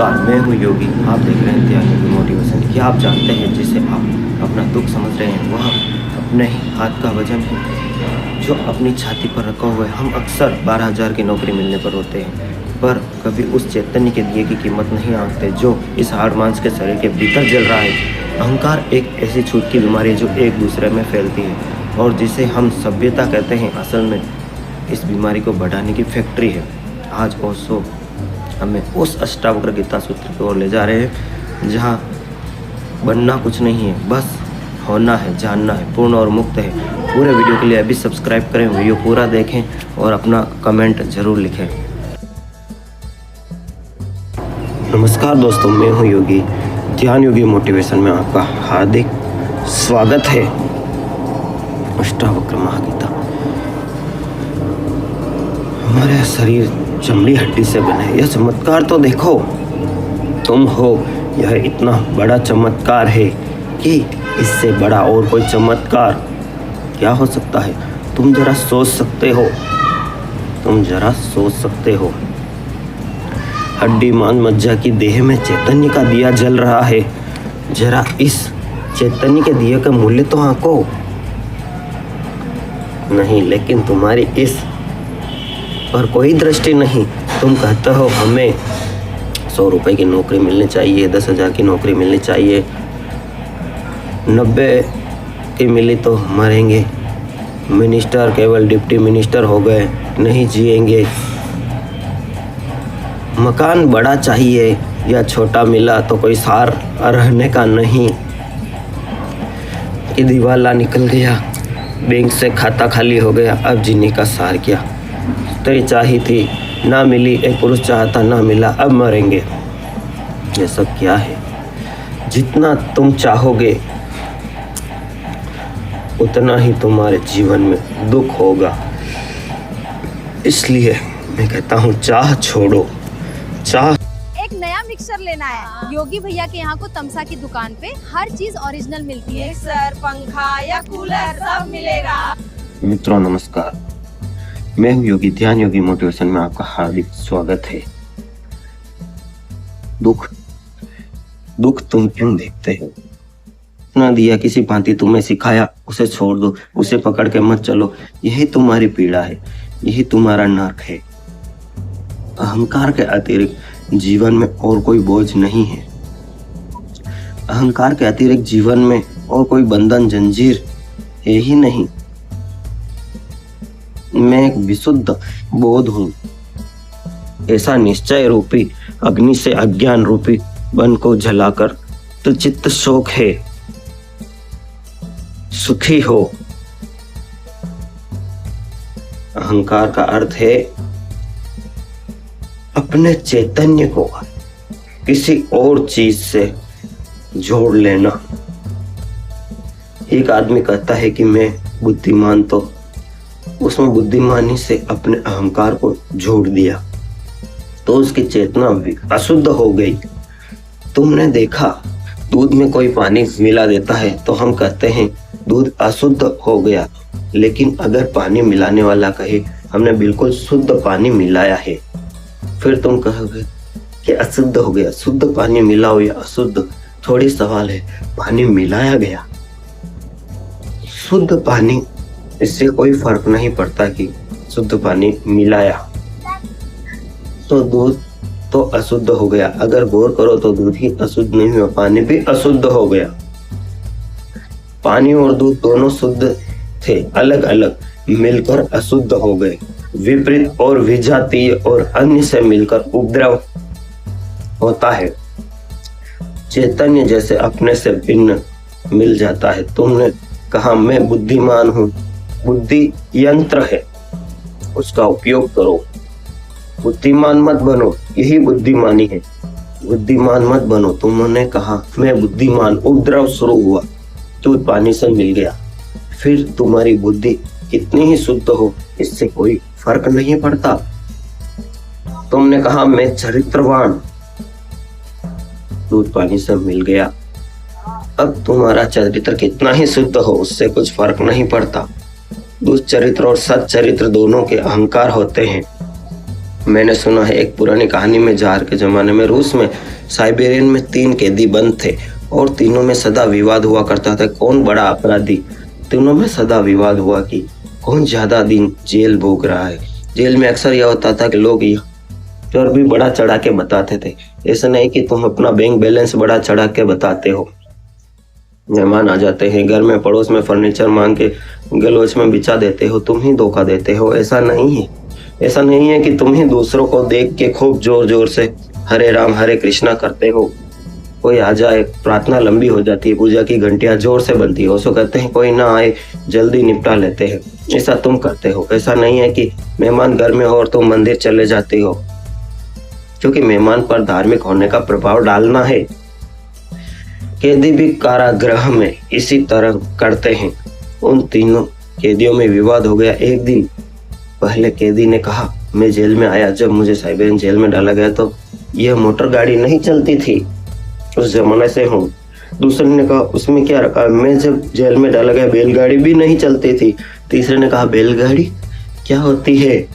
नमस्कार, मैं हूँ योगी। आप देख रहे हैं ध्यान योगी मोटिवेशन। क्या आप जानते हैं जिसे आप अपना दुख समझ रहे हैं वह अपने ही हाथ का वजन है जो अपनी छाती पर रखा हुआ है। हम अक्सर 12,000 की नौकरी मिलने पर होते हैं, पर कभी उस चैतन्य के दिए की कीमत नहीं आंकते जो इस हाड़ मांस के शरीर के भीतर जल रहा है। अहंकार एक ऐसी छूत की बीमारी है जो एक दूसरे में फैलती है और जिसे हम सभ्यता कहते हैं। असल में इस बीमारी को बढ़ाने की फैक्ट्री है। आज ओशो हमें उस अष्टावक्र गीता सूत्र की ओर ले जा रहे हैं जहाँ बनना कुछ नहीं है, बस होना है, जानना है, पूर्ण और मुक्त है। पूरे वीडियो के लिए अभी सब्सक्राइब करें, वीडियो पूरा देखें और अपना कमेंट जरूर लिखें। नमस्कार दोस्तों, मैं हूँ योगी। ध्यान योगी मोटिवेशन में आपका हार्दिक स्वागत है। अष्टावक्र महागीता। हमारे शरीर चमड़ी हड्डी से बने। यह चमत्कार तो देखो, तुम हो। यह इतना बड़ा चमत्कार है कि इससे बड़ा और कोई चमत्कार क्या हो सकता है। तुम जरा सोच सकते हो, हड्डी मांस मज्जा की देह में चैतन्य का दिया जल रहा है। जरा इस चैतन्य के दिए का मूल्य तो आंको। नहीं, लेकिन तुम्हारी इस पर कोई दृष्टि नहीं। तुम कहते हो हमें 100 रुपए की नौकरी मिलनी चाहिए, 10,000 की नौकरी मिलनी चाहिए, 90 की मिली तो मरेंगे, मिनिस्टर केवल डिप्टी मिनिस्टर हो गए, नहीं जिएंगे, मकान बड़ा चाहिए या छोटा मिला तो कोई सार रहने का नहीं, कि दिवाला निकल गया, बैंक से खाता खाली हो गया, अब जीने का सार क्या। स्त्री चाही थी ना मिली, एक पुरुष चाहता ना मिला, अब मरेंगे। ये सब क्या है। जितना तुम चाहोगे उतना ही तुम्हारे जीवन में दुख होगा। इसलिए मैं कहता हूँ चाह छोड़ो। चाह एक नया मिक्सर लेना है। योगी भैया के यहाँ को तमसा की दुकान पे हर चीज ओरिजिनल मिलती है। मिक्सर, पंखा या कूलर सब मिलेगा। मित्रों नमस्कार, मैं हूँ योगी। ध्यान योगी मोटिवेशन में आपका हार्दिक स्वागत है। दुख तुम क्यों देखते हो। ना दिया किसी भांति तुम्हें सिखाया, उसे छोड़ दो, उसे पकड़ के मत चलो। यही तुम्हारी पीड़ा है, यही तुम्हारा नर्क है। अहंकार के अतिरिक्त जीवन में और कोई बोझ नहीं है। अहंकार के अतिरिक्त जीवन में और कोई बंधन जंजीर है ही नहीं। मैं एक विशुद्ध बोध हूँ। ऐसा निश्चय रूपी अग्नि से अज्ञान रूपी वन को जलाकर तो चित्त शोक है। सुखी हो। अहंकार का अर्थ है अपने चैतन्य को किसी और चीज से जोड़ लेना। एक आदमी कहता है कि मैं बुद्धिमान, तो उसमें बुद्धिमानी से अपने अहंकार को जोड़ दिया तो उसकी चेतना भी अशुद्ध हो गई। तुमने देखा, दूध में कोई पानी मिला देता है तो हम कहते हैं दूध अशुद्ध हो गया, लेकिन अगर पानी मिलाने वाला कहे हमने बिल्कुल शुद्ध पानी मिलाया है, फिर तुम कहोगे कि अशुद्ध हो गया। शुद्ध पानी मिलाओ या अशुद्ध, थोड़ी सवाल है। पानी मिलाया गया, शुद्ध पानी, इससे कोई फर्क नहीं पड़ता कि शुद्ध पानी मिलाया तो दूध तो अशुद्ध हो गया। अगर गौर करो तो दूध ही अशुद्ध नहीं हुआ, पानी भी अशुद्ध हो गया। पानी और दूध दोनों शुद्ध थे, अलग अलग मिलकर अशुद्ध हो गए। विपरीत और विजातीय और अन्य से मिलकर उपद्रव होता है। चैतन्य जैसे अपने से भिन्न मिल जाता है। तुमने कहा मैं बुद्धिमान हूँ। बुद्धि यंत्र है, उसका उपयोग करो। बुद्धिमान मत बनो, यही बुद्धिमानी है। बुद्धिमान मत बनो। तुमने कहा मैं बुद्धिमान, उपद्रव शुरू हुआ, दूध पानी से मिल गया। फिर तुम्हारी बुद्धि कितनी ही शुद्ध हो, इससे कोई फर्क नहीं पड़ता। तुमने कहा मैं चरित्रवान, दूध पानी से मिल गया। अब तुम्हारा चरित्र कितना ही शुद्ध हो, उससे कुछ फर्क नहीं पड़ता। दुष्चरित्र और सच्चरित्र दोनों के अहंकार होते हैं। मैंने सुना है एक पुरानी कहानी में जार के जमाने में रूस में साइबेरियन में 3 कैदी बंद थे और तीनों में सदा विवाद हुआ करता था कौन बड़ा अपराधी। तीनों में सदा विवाद हुआ कि कौन ज्यादा दिन जेल भोग रहा है। जेल में अक्सर यह होता था कि लोग यह और भी बड़ा चढ़ा के बताते थे। ऐसा नहीं कि तुम अपना बैंक बैलेंस बड़ा चढ़ा के बताते हो। मेहमान आ जाते हैं घर में, पड़ोस में फर्नीचर मांग के गलोच में बिछा देते हो, तुम ही धोखा देते हो। ऐसा नहीं है कि तुम ही दूसरों को देख के खूब जोर जोर से हरे राम हरे कृष्णा करते हो। कोई आ जाए, प्रार्थना लंबी हो जाती है, पूजा की घंटियां जोर से बनती है, उसको कहते हैं कोई ना आए जल्दी निपटा लेते हैं। ऐसा तुम करते हो। ऐसा नहीं है कि मेहमान घर में हो और तुम मंदिर चले जाते हो, क्योंकि मेहमान पर धार्मिक होने का प्रभाव डालना है। कैदी भी कारागृह में इसी तरह करते हैं। उन तीनों कैदियों में विवाद हो गया। एक दिन पहले कैदी ने कहा, मैं जेल में आया, जब मुझे साइबेरियन जेल में डाला गया तो यह मोटर गाड़ी नहीं चलती थी, उस जमाने से हूँ। दूसरे ने कहा, उसमें क्या रखा, मैं जब जेल में डाला गया बैलगाड़ी भी नहीं चलती थी। तीसरे ने कहा, बैलगाड़ी क्या होती है?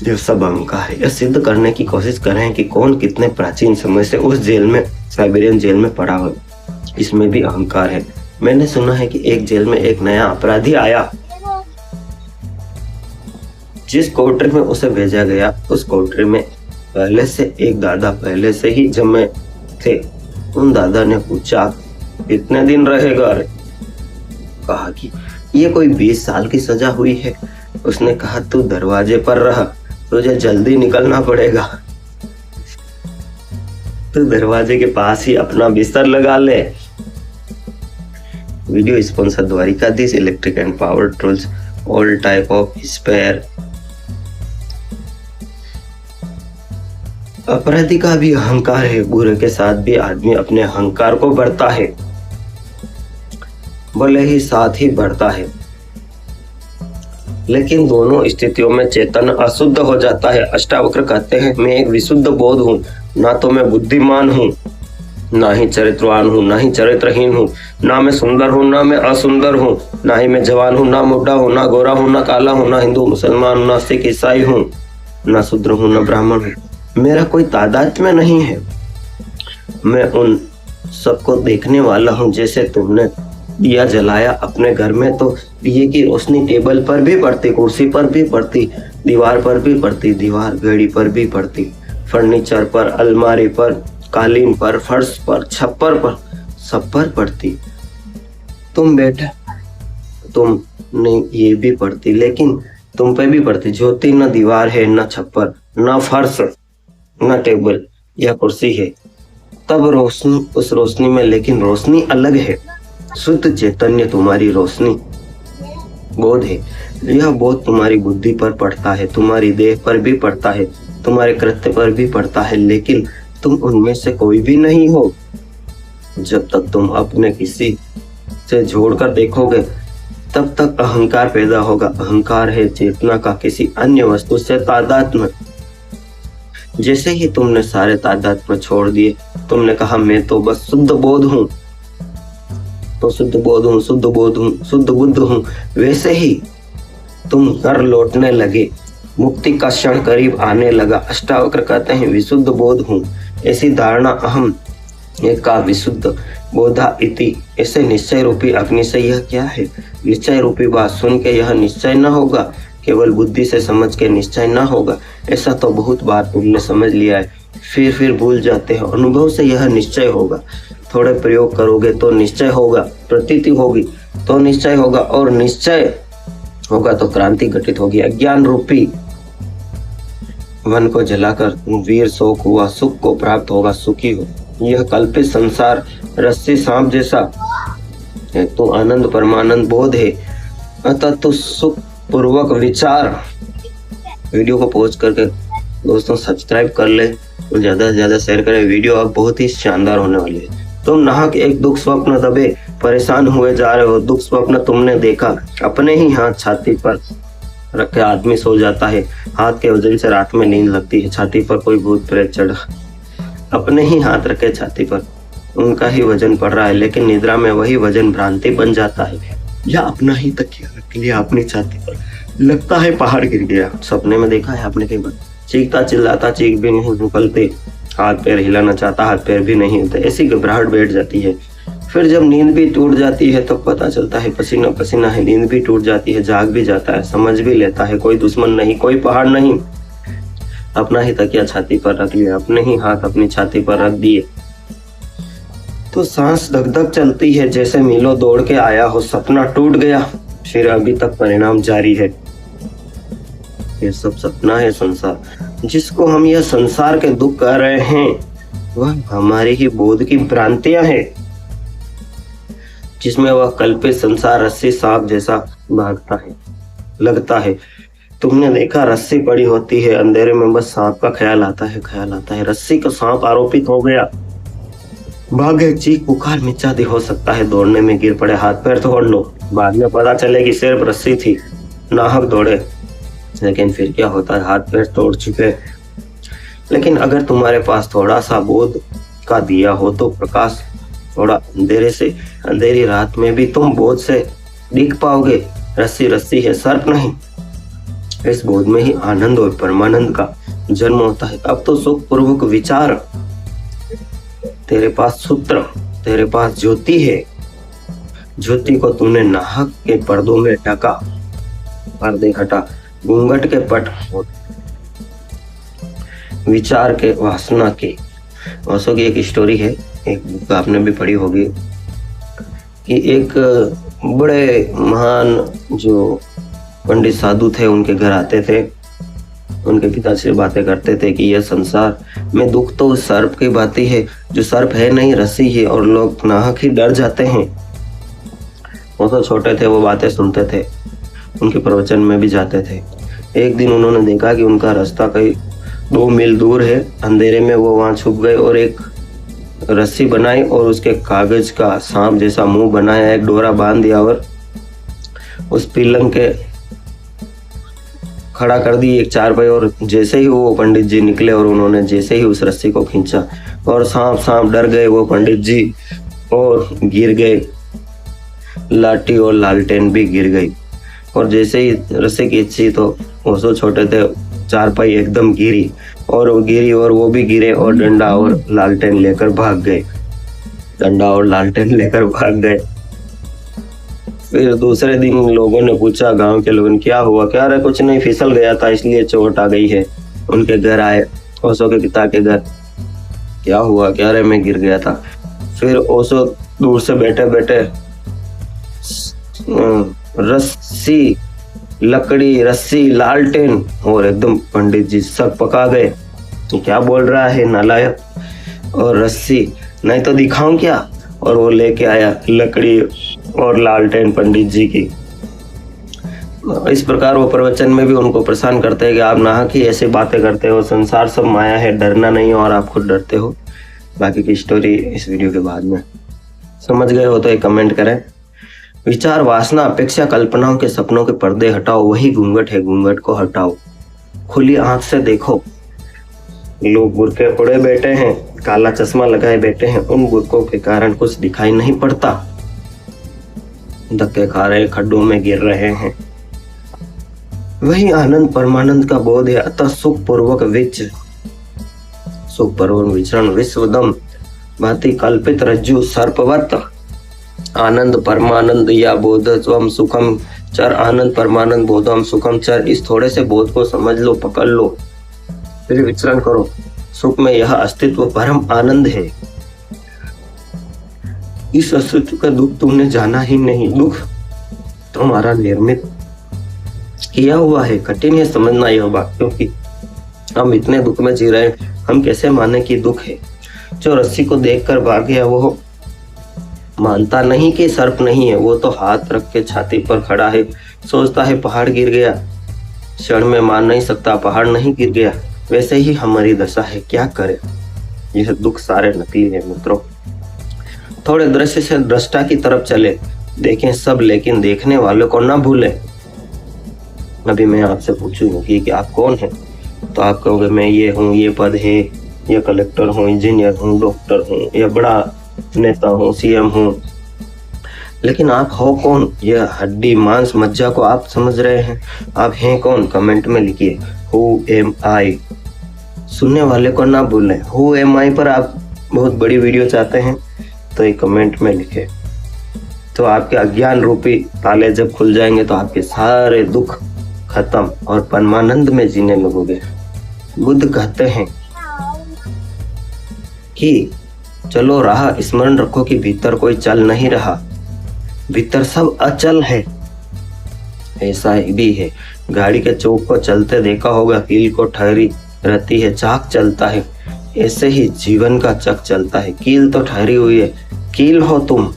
जो सब अहंकार है, यह सिद्ध करने की कोशिश कर रहे हैं कि कौन कितने प्राचीन समय से उस जेल में, साइबेरियन जेल में पड़ा हो। इसमें भी अहंकार है। मैंने सुना है कि एक जेल में एक नया अपराधी आया। जिस कोठरी में उसे भेजा गया, उस कोठरी में पहले से एक दादा पहले से ही जमे थे। उन दादा ने पूछा, कितने दिन रहेगा? कहा कि ये कोई 20 साल की सजा हुई है। उसने कहा, तू दरवाजे पर रह, तुझे जल्दी निकलना पड़ेगा। तू दरवाजे के पास ही अपना बिस्तर लगा ले। Video sponsor Dwarkadhish electric and power tools, all type of spare. अपराधी का भी अहंकार है। बुरे के साथ भी आदमी अपने अहंकार को बढ़ता है, भले ही साथ ही बढ़ता है, लेकिन दोनों स्थितियों में चेतन अशुद्ध हो जाता है। अष्टावक्र कहते हैं, मैं एक विशुद्ध बोध हूँ, ना तो मैं बुद्धिमान हूँ, ना ही चरित्रवान हूँ, ना ही चरित्रहीन हूँ, ना मैं सुंदर हूँ, ना मैं असुंदर हूँ, ना ही मैं जवान हूँ, ना मुड्ढा हूँ, ना गोरा हूँ, ना काला हूँ, ना हिंदू मुसलमान हूँ, ना सिख ईसाई हूँ, ना शूद्र हूँ, ना ब्राह्मण हूँ। मेरा कोई तादाद में नहीं है। मैं उन सबको देखने वाला हूँ। जैसे तुमने दिया जलाया अपने घर में, तो दिए की रोशनी टेबल पर भी पड़ती, कुर्सी पर भी पड़ती, दीवार पर भी पड़ती, दीवार घड़ी पर भी पड़ती, फर्नीचर पर, अलमारी पर, कालीन पर, फर्श पर, छप्पर पर, सब पर पड़ती। तुम बेटा, तुम नहीं ये भी पड़ती, लेकिन तुम पे भी पड़ती। ज्योति न दीवार है, न छप्पर, न फर्श, न टेबल या कुर्सी है। तब रोशनी उस रोशनी में, लेकिन रोशनी अलग है। शुद्ध चैतन्य तुम्हारी रोशनी बोध है। यह बोध तुम्हारी बुद्धि पर पड़ता है, तुम्हारी देह पर भी पड़ता है, तुम्हारे कृत्य पर भी पड़ता है, लेकिन तुम उनमें से कोई भी नहीं हो। जब तक तुम अपने किसी से जोड़कर देखोगे, तब तक अहंकार पैदा होगा। अहंकार है चेतना का किसी अन्य वस्तु से तादात्म्य। जैसे ही तुमने सारे तादात्म्य छोड़ दिए, तुमने कहा मैं तो बस शुद्ध बोध हूँ, तो शुद्ध बोध हूँ, शुद्ध बोध हूँ, शुद्ध बुद्ध हूँ, वैसे ही तुम घर लौटने लगे। मुक्ति का क्षण करीब आने लगा। अष्टावक्र कहते हैं, विशुद्ध बोध हूँ, ऐसी धारणा अहम एका विशुद्ध बोधा इति। ऐसे निश्चय रूपी अग्नि से यह क्या है? निश्चय रूपी बात सुन के यह निश्चय न होगा, केवल बुद्धि से समझ के निश्चय न होगा। ऐसा तो बहुत बार तुमने समझ लिया है, फिर भूल जाते हो। अनुभव से यह निश्चय होगा। थोड़े प्रयोग करोगे तो निश्चय होगा, प्रतीति होगी तो निश्चय होगा, और निश्चय होगा तो क्रांति घटित होगी। अज्ञान रूपी वन को जलाकर वीर शोक हुआ, सुख को प्राप्त होगा, सुखी हो। यह कल्पित संसार रस्सी सांप जैसा है, तो आनंद परमानंद बोध है। अतः तो सुख पूर्वक विचार। वीडियो को पॉज करके दोस्तों सब्सक्राइब कर ले और ज्यादा से ज्यादा शेयर करें। वीडियो अब बहुत ही शानदार होने वाली है। तुम नाहक एक दुख स्वप्न दबे परेशान हुए जा रहे हो। दुख स्वप्न तुमने देखा, अपने ही हाथ छाती पर रख के आदमी सो जाता है। हाथ के वजन से रात में नींद लगती है। छाती पर कोई भूत प्रेत चढ़ा, अपने ही हाथ रखे छाती पर, उनका ही वजन पड़ रहा है, लेकिन निद्रा में वही वजन भ्रांति बन जाता है। या अपना ही तकिया रख लिया अपनी छाती पर, लगता है पहाड़ गिर गया। सपने में देखा है आपने कई बार, चीखता चिल्लाता, चीख भी नहीं निकलते, हाथ पैर हिलाना चाहता, हाथ पैर भी नहीं होते, ऐसी घबराहट बैठ जाती है। फिर जब नींद भी टूट जाती है तो पता चलता है पसीना पसीना है, नींद भी टूट जाती है, जाग भी जाता है, समझ भी लेता है कोई दुश्मन नहीं, कोई पहाड़ नहीं, अपना ही तकिया छाती पर रख लिया, अपने ही हाथ अपनी छाती पर रख दिए। तो सांस धक धक चलती है, जैसे मीलों दौड़ के आया हो, सपना टूट गया, फिर अभी तक परिणाम जारी है। ये सब सपना है संसार, जिसको हम यह संसार के दुख कह रहे हैं वह हमारे ही बोध की भ्रांतियां हैं, जिसमें वह कल्पित संसार रस्सी सांप जैसा भागता है, लगता है। तुमने देखा रस्सी पड़ी होती है, अंधेरे में बस सांप का ख्याल आता है, रस्सी का सांप आरोपित हो गया, भागे, चीख पुकार मिचाती हो सकता है, दौड़ने में गिर पड़े, हाथ पैर तोड़ लो, बाद में पता चले कि सिर्फ रस्सी थी, नाहक दौड़े, लेकिन फिर क्या होता है, हाथ पैर तोड़ चुके। लेकिन अगर तुम्हारे पास थोड़ा सा बोध का दिया हो तो प्रकाश, थोड़ा अंधेरे से, अंधेरी रात में भी तुम बोध से दिख पाओगे। रस्सी रस्सी है, सर्प नहीं। इस बोध में ही आनंद और परमानंद का जन्म होता है। अब तो सुख पूर्वक विचार, तेरे पास सूत्र, तेरे पास ज्योति है, ज्योति को तूने नाहक के पर्दों में ढका, पर्दे हटा, घूंघट के पट विचार के, वासना के। ओशो की एक स्टोरी है, एक बुक आपने भी पढ़ी होगी, कि एक बड़े महान जो पंडित साधु थे उनके घर आते थे, उनके पिता से बातें करते थे कि यह संसार में दुख तो उस सर्प की बातें है जो सर्प है नहीं, रस्सी है, और लोग नाहक ही डर जाते हैं। वो तो छोटे थे, वो बातें सुनते थे, उनके प्रवचन में भी जाते थे। एक दिन उन्होंने देखा कि उनका रास्ता कहीं 2 मील दूर है, अंधेरे में वो वहां छुप गए और एक रस्सी बनाई और उसके कागज का सांप जैसा मुंह बनाया, एक डोरा बांध दिया और उस पिलंग के खड़ा कर दी एक चारपाई, और जैसे ही वो पंडित जी निकले और उन्होंने जैसे ही उस रस्सी को खींचा और सांप डर गए वो पंडित जी और गिर गए, लाठी और लालटेन भी गिर गई। और जैसे ही रस्सी खींची तो ओशो छोटे थे, चारपाई एकदम गिरी और वो गिरी और वो भी गिरे और डंडा और लालटेन लेकर भाग गए, डंडा और लालटेन लेकर भाग गए। फिर दूसरे दिन लोगों ने पूछा, गांव के लोगों ने, क्या हुआ? क्या रहा, कुछ नहीं, फिसल गया था इसलिए चोट आ गई है। उनके घर आए, ओशो के पिता के घर, क्या हुआ? क्या रहे, मैं गिर गया था। फिर ओशो दूर से बैठे बैठे रस्सी, लकड़ी, रस्सी, लालटेन और एकदम पंडित जी सब पका गए। क्या बोल रहा है नालायक, और रस्सी नहीं तो दिखाऊं क्या? और वो लेके आया लकड़ी और लालटेन पंडित जी की। इस प्रकार वो प्रवचन में भी उनको परेशान करते हैं कि आप नाहक ही ऐसे बातें करते हो, संसार सब माया है, डरना नहीं और आप खुद डरते हो। बाकी की स्टोरी इस वीडियो के बाद में। समझ गए हो तो एक कमेंट करें। विचार, वासना, अपेक्षा, कल्पनाओं के सपनों के पर्दे हटाओ, वही घूंघट है, घूंघट को हटाओ, खुली आंख से देखो। लोग बुरके ओढ़े बैठे हैं, काला चश्मा लगाए बैठे हैं, उन बुरकों के कारण कुछ दिखाई नहीं पड़ता, धक्के खा रहे, खड्डों में गिर रहे हैं। वही आनंद परमानंद का बोध है। अतः सुख पूर्वक विचरण विश्वदम भांति कल्पित रज्जु सर्पवत, आनंद परमानंद या बोधत्वम सुखम चर, आनंद परमानंद बोधम सुखम चर। इस थोड़े से बोध को समझ लो, पकड़ लो, फिर विचरण करो। सुख में यह अस्तित्व परम आनंद है। इस अस्तित्व का दुख तुमने जाना ही नहीं। दुख तुम्हारा निर्मित किया हुआ है। कठिन है समझना यह बात, क्योंकि हम इतने दुख में जी रहे हैं, हम कैसे माने कि दुख है। जो रस्सी को देखकर भाग गया वो मानता नहीं कि सर्प नहीं है, वो तो हाथ रख के छाती पर खड़ा है, सोचता है पहाड़ गिर गया। क्षण में मान नहीं सकता पहाड़ नहीं गिर गया। वैसे ही हमारी दशा है, क्या करें। यह दुख सारे नकली है मित्रों। थोड़े दृश्य से दृष्टा की तरफ चले, देखें सब, लेकिन देखने वालों को ना भूलें। अभी मैं आपसे पूछूंगी कि आप कौन हैं, तो आप कहोगे मैं ये हूँ, ये पद है, ये कलेक्टर हूँ, इंजीनियर हूँ, डॉक्टर हूँ, या बड़ा नेता हूँ, सीएम हूँ, लेकिन आप हो कौन? यह हड्डी मांस मज्जा को आप समझ रहे हैं? आप हैं कौन? कमेंट में लिखिए हु एम आई। सुनने वाले को ना भूलें, हु एम आई पर आप बहुत बड़ी वीडियो चाहते हैं तो एक कमेंट में लिखे। तो आपके अज्ञान रूपी ताले जब खुल जाएंगे तो आपके सारे दुख खत्म और परमानंद में जीने लगोगे। बुद्ध कहते हैं कि चलो राह, स्मरण रखो कि भीतर कोई चल नहीं रहा, भीतर सब अचल है। ऐसा भी है, गाड़ी के चौक को चलते देखा होगा, कील को ठहरी रहती है, चाक चलता है। ऐसे ही जीवन का चक चलता है, कील तो ठहरी हुई है। कील हो तुम,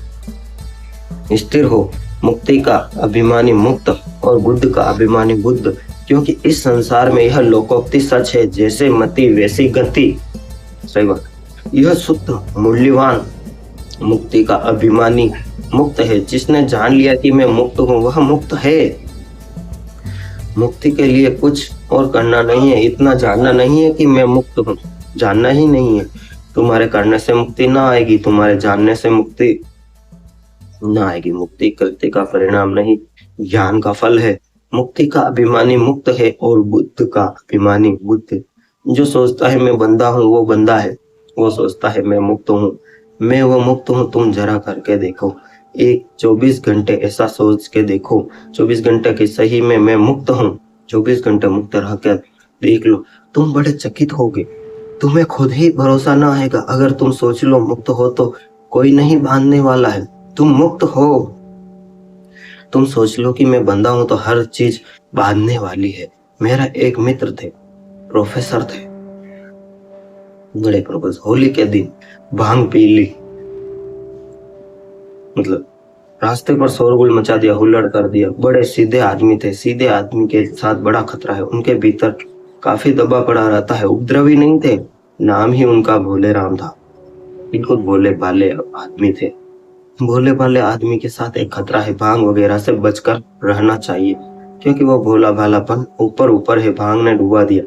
स्थिर हो, मुक्ति का अभिमानी मुक्त और बुद्ध का अभिमानी बुद्ध। क्योंकि इस संसार में यह लोकोक्ति सच है, जैसे मति वैसी गति। सही बात। यह शुद्ध मूल्यवान मुक्ति का अभिमानी मुक्त है। जिसने जान लिया कि मैं मुक्त हूँ वह मुक्त है। मुक्ति के लिए कुछ और करना नहीं है, इतना जानना नहीं है कि मैं मुक्त हूँ, जानना ही नहीं है। तुम्हारे करने से मुक्ति ना आएगी, तुम्हारे जानने से मुक्ति ना आएगी। मुक्ति कृत्य का परिणाम नहीं, ज्ञान का फल है। मुक्ति का अभिमानी मुक्त है और बुद्ध का अभिमानी बुद्ध। जो सोचता है मैं बंदा हूँ वो बंदा है, वो सोचता है मैं मुक्त हूँ, मैं वो मुक्त हूँ। तुम जरा करके देखो, एक 24 घंटे ऐसा सोच के देखो, 24 घंटे की सही में मैं मुक्त हूँ, 24 घंटे मुक्त रह कर देख लो, तुम बड़े चकित होगे। तुम्हें खुद ही भरोसा ना आएगा। अगर तुम सोच लो मुक्त हो तो कोई नहीं बांधने वाला है, तुम मुक्त हो। तुम सोच लो कि मैं बंदा हूं तो हर चीज बांधने वाली है। मेरा एक मित्र थे, प्रोफेसर थे, बड़े प्रोफेसर। होली के दिन भांग पी ली, मतलब रास्ते पर शोरगुल मचा दिया, हुल्लड़ कर दिया। बड़े सीधे आदमी थे, सीधे आदमी के साथ बड़ा खतरा है। उनके भीतर काफी दबा पड़ा रहता है। उपद्रवी नहीं थे, नाम ही उनका भोले राम था। बिल्कुल भोले भाले आदमी थे। भोले भाले आदमी के साथ एक खतरा है, भांग वगैरह से बचकर रहना चाहिए, क्योंकि वो भोला भालापन ऊपर ऊपर है। भांग ने डुबा दिया,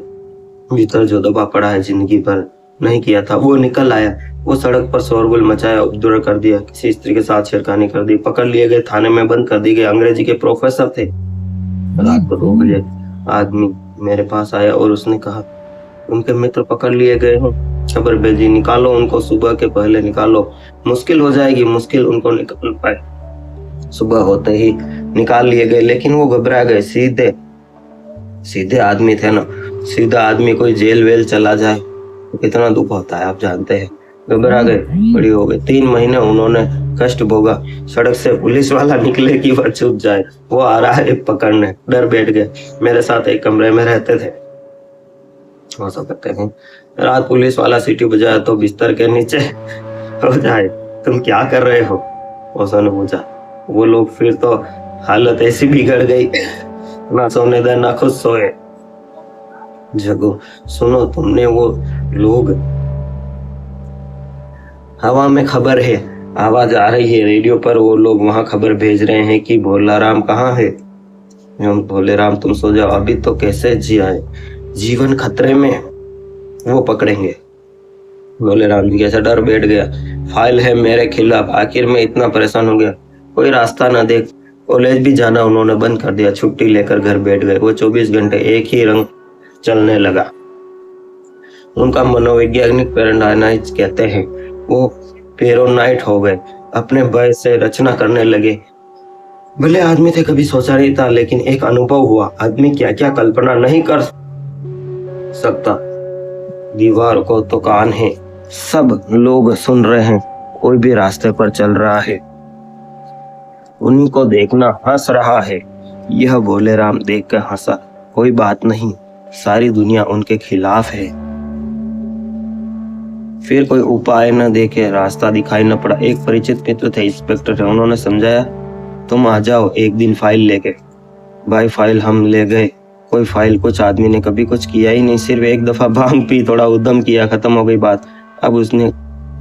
भीतर जो दबा पड़ा है जिंदगी भर नहीं किया था वो निकल आया। वो सड़क पर शोरगुल मचाया, उपद्रव कर दिया, किसी स्त्री के साथ छेड़खानी कर दी, पकड़ लिए गए, थाने में बंद कर दिए गए। अंग्रेजी के प्रोफेसर थे। रात को 2 बजे आदमी मेरे पास आया और उसने कहा उनके मित्र पकड़ लिए गए हैं, खबर भेजी, निकालो उनको, सुबह के पहले निकालो, मुश्किल हो जाएगी, मुश्किल उनको निकाल पाए। सुबह होते ही निकाल लिए गए, लेकिन वो घबरा गए। सीधे आदमी थे ना, सीधा आदमी कोई जेल वेल चला जाए तो कितना दुख होता है आप जानते हैं। घबरा गए, बड़ी हो गई। 3 महीने उन्होंने कष्ट भोगा। सड़क से पुलिस वाला निकले कि वह छूट जाए, वो आ रहा है पकड़ने, डर बैठ गए। मेरे साथ एक कमरे में रहते थे। हो सकते हैं रात पुलिस वाला सीटी बजाया तो बिस्तर के नीचे हो जाए, तुम क्या कर रहे हो, उसने पूछा। वो लोग फिर तो हालत ऐसी बिगड़ गई, ना सोने दे ना खुद सोए। जगो, सुनो, तुमने वो लोग, हवा में खबर है, आवाज आ रही है रेडियो पर, वो लोग वहां खबर भेज रहे हैं कि भोला राम कहाँ है। हम भोले राम तुम सो जाओ, अभी तो कैसे जियाए, जीवन खतरे में, वो पकड़ेंगे। भोले राम जी कैसा डर बैठ गया। फाइल है मेरे खिलाफ, आखिर में इतना परेशान हो गया, कोई रास्ता ना देख। कॉलेज भी जाना उन्होंने बंद कर दिया, छुट्टी लेकर घर बैठ गए। वो 24 घंटे एक ही रंग चलने लगा। उनका मनोवैज्ञानिक पैरानाइज कहते हैं, वो पेरोनाइट हो गए, अपने भय से रचना करने लगे। भले आदमी थे, कभी सोचा नहीं था, लेकिन एक अनुभव हुआ। आदमी क्या क्या कल्पना नहीं कर सकता। दीवार को तो कान है, सब लोग सुन रहे हैं, कोई भी रास्ते पर चल रहा है, उन्हीं को देखना, हंस रहा है। यह भोले राम देख कर हंसा, कोई बात नहीं, सारी दुनिया उनके खिलाफ है। फिर कोई उपाय न देखे, रास्ता दिखाई न पड़ा। एक परिचित मित्र थे, इंस्पेक्टर थे, उन्होंने समझाया, तुम आ जाओ एक दिन फाइल लेके। भाई फाइल हम ले गए। कोई फाइल, कुछ आदमी ने कभी कुछ किया ही नहीं, सिर्फ एक दफा भांग पी, थोड़ा उद्यम किया, खत्म हो गई बात। अब उसने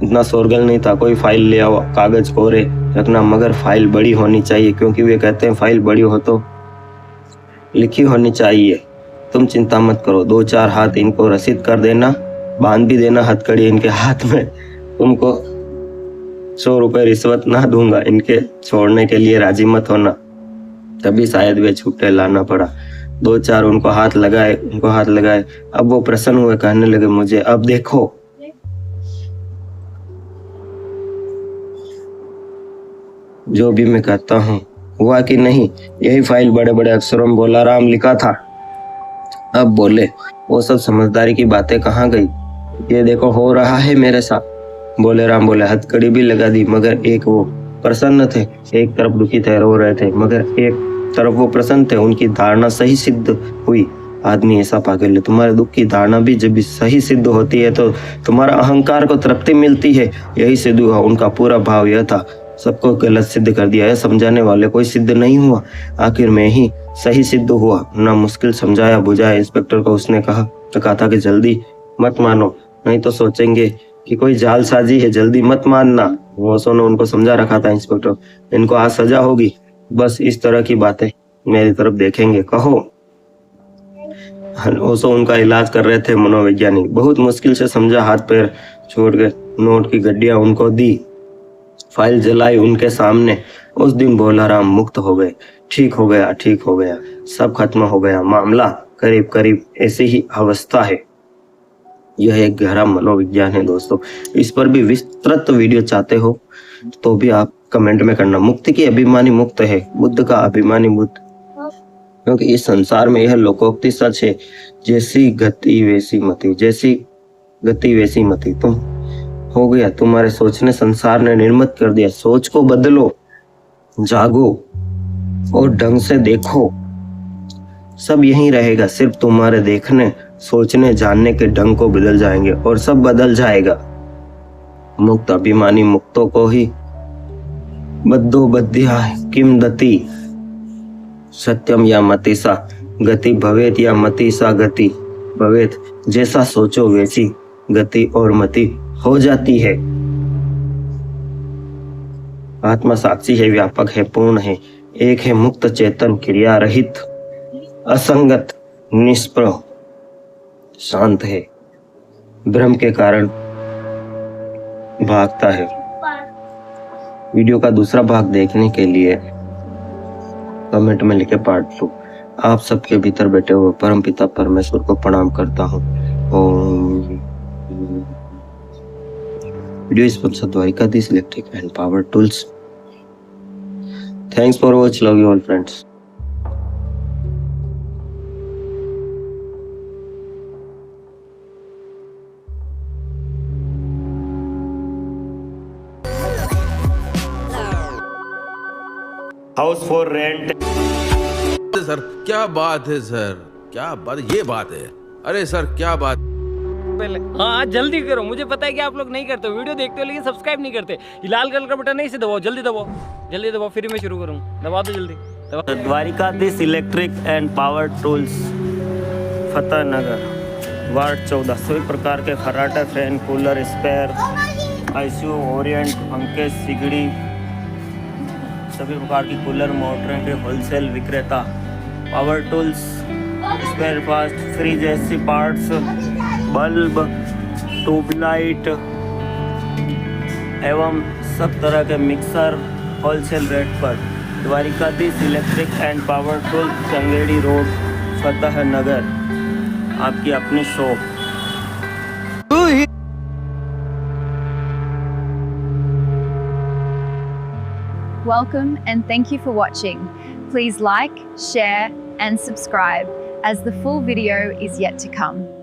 इतना शोरगुल नहीं था, कोई फाइल ले आओ, कागज कोरे रखना, मगर फाइल बड़ी होनी चाहिए, क्योंकि वे कहते हैं फाइल बड़ी हो तो लिखी होनी चाहिए। तुम चिंता मत करो, 2-4 हाथ इनको रसीद कर देना, बांध भी देना हथकड़ी इनके हाथ में, तुमको 100 रुपए रिश्वत ना दूंगा, इनके छोड़ने के लिए राजी मत होना। तभी शायद वे छुट्टे लाना पड़ा। 2-4 उनको हाथ लगाए। अब वो प्रसन्न हुए, कहने लगे मुझे अब देखो। जो भी मैं कहता हूँ हुआ कि नहीं, यही फाइल बड़े बड़े अक्षरों में बोलाराम लिखा था। अब बोले वो सब समझदारी की बातें कहाँ गई, ये देखो हो रहा है मेरे साथ। बोलेराम बोले हथकड़ी भी लगा दी, मगर एक वो प्रसन्न थे, एक तरफ दुखी थे, रो रहे थे, मगर एक तरफ वो प्रसन्न थे। उनकी धारणा सही सिद्ध हुई। आदमी ऐसा पागल है, तुम्हारे दुख की धारणा भी जब सही सिद्ध होती है तो तुम्हारा अहंकार को तृप्ति मिलती है। यही सिद्ध हुआ। उनका पूरा भाव यह था, सबको गलत सिद्ध कर दिया है, समझाने वाले कोई सिद्ध नहीं हुआ, आखिर मैं ही सही सिद्ध हुआ। ना मुश्किल समझाया बुझाया इंस्पेक्टर को उसने कहा था कि जल्दी मत मानो, नहीं तो सोचेंगे कि कोई जालसाजी है, जल्दी मत मानना। ओशो ने उनको समझा रखा था इंस्पेक्टर, इनको आज सजा होगी, बस इस तरह की बातें मेरी तरफ देखेंगे, कहो। ओशो उनका इलाज कर रहे थे मनोवैज्ञानिक। बहुत मुश्किल से समझा, हाथ पैर छोड़ के नोट की गड्डियां उनको दी, फाइल जलाई उनके सामने। उस दिन बोलाराम मुक्त हो गए। ठीक हो गया, सब खत्म हो गया, मामला करीब करीब ऐसी ही अवस्था है। यह एक गहरा मनोविज्ञान है दोस्तों। इस पर भी विस्तृत वीडियो चाहते हो तो भी आप कमेंट में करना। मुक्ति की अभिमानी मुक्त है, बुद्ध का अभिमानी बुद्ध, क्योंकि इस संसार में यह लोकोक्ति सच है, जैसी गति वैसी मति। तुम हो गया, तुम्हारे सोचने संसार ने निर्मित कर दिया। सोच को बदलो, जागो और ढंग से देखो, सब यहीं रहेगा। सिर्फ तुम्हारे देखने, सोचने, जानने के ढंग को बदल जाएंगे और सब बदल जाएगा। मुक्त अभिमानी मुक्तों को ही बद्धो बद्ध्या किम दति, सत्यम या मति सा गति भवेत या मति सा गति भवेत। जैसा सोचो वैसी गति और मति हो जाती है। आत्मा साक्षी है, व्यापक है, पूर्ण है, एक है, मुक्त चेतन, क्रिया रहित, असंगत, निष्प्रभ, शांत है, ब्रह्म के कारण भागता है। वीडियो का दूसरा भाग देखने के लिए कमेंट में लिखे पार्ट 2। आप सबके भीतर बैठे हुए परम पिता परमेश्वर को प्रणाम करता हूँ। Video sponsored Dwarkadhish electric and power tools. Thanks for watch, love you all friends. House for rent. Sir क्या बात है सर, क्या बात, ये बात है। अरे सर क्या बात। पहले हाँ जल्दी करो, मुझे पता है कि आप लोग नहीं करते हो, वीडियो देखते हो लेकिन सब्सक्राइब नहीं करते। ये लाल कलर का बटन नहीं से दबाओ, जल्दी दबाओ, फिर मैं शुरू करूँ। दबा दो जल्दी। Dwarkadhish electric and power tools, Fateh Nagar, ward 14। सभी प्रकार के खर्राटे, fan, cooler, spare, ICU, Orient, पंखे, सिगड़ी, सभी प्रकार की कूलर, मोटरें के होलसेल विक्रेता। Power tools, spare parts, fridge, AC parts, bulb, tubelight एवं सब तरह के मिक्सर होलसेल रेट पर। Dwarkadhish electric and power tools, Changedi road, Fateh Nagar, आपकी अपनी shop. Welcome and thank you for watching. Please like, share and subscribe as the full video is yet to come.